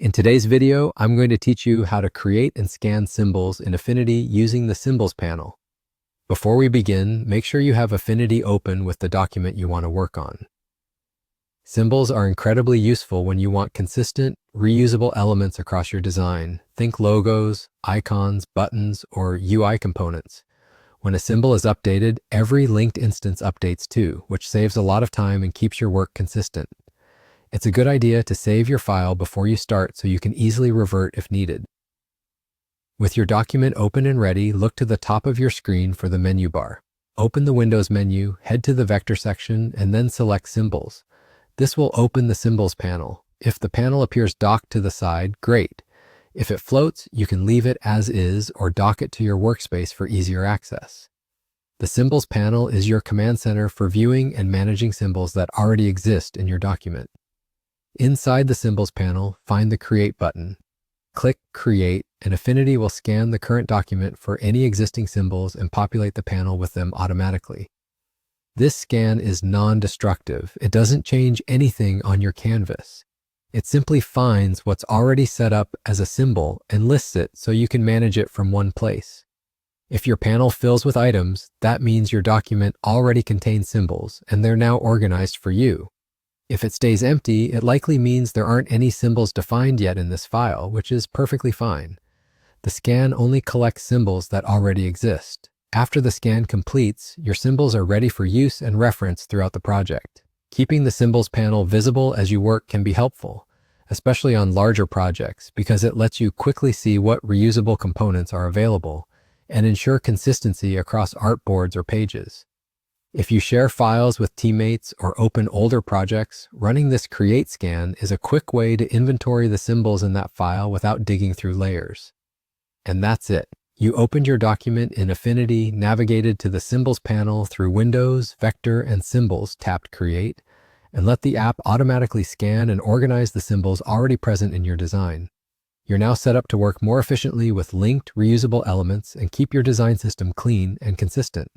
In today's video, I'm going to teach you how to create and scan symbols in Affinity using the Symbols panel. Before we begin, make sure you have Affinity open with the document you want to work on. Symbols are incredibly useful when you want consistent, reusable elements across your design. Think logos, icons, buttons, or UI components. When a symbol is updated, every linked instance updates too, which saves a lot of time and keeps your work consistent. It's a good idea to save your file before you start so you can easily revert if needed. With your document open and ready, look to the top of your screen for the menu bar. Open the Windows menu, head to the Vector section, and then select Symbols. This will open the Symbols panel. If the panel appears docked to the side, great. If it floats, you can leave it as is or dock it to your workspace for easier access. The Symbols panel is your command center for viewing and managing symbols that already exist in your document. Inside the Symbols panel, find the Create button. Click Create, and Affinity will scan the current document for any existing symbols and populate the panel with them automatically. This scan is non-destructive. It doesn't change anything on your canvas. It simply finds what's already set up as a symbol and lists it so you can manage it from one place. If your panel fills with items, that means your document already contains symbols and they're now organized for you. If it stays empty, it likely means there aren't any symbols defined yet in this file, which is perfectly fine. The scan only collects symbols that already exist. After the scan completes, your symbols are ready for use and reference throughout the project. Keeping the Symbols panel visible as you work can be helpful, especially on larger projects, because it lets you quickly see what reusable components are available and ensure consistency across artboards or pages. If you share files with teammates or open older projects, running this Create scan is a quick way to inventory the symbols in that file without digging through layers. And that's it. You opened your document in Affinity, navigated to the Symbols panel through Windows, Vector, and Symbols, tapped Create, and let the app automatically scan and organize the symbols already present in your design. You're now set up to work more efficiently with linked, reusable elements and keep your design system clean and consistent.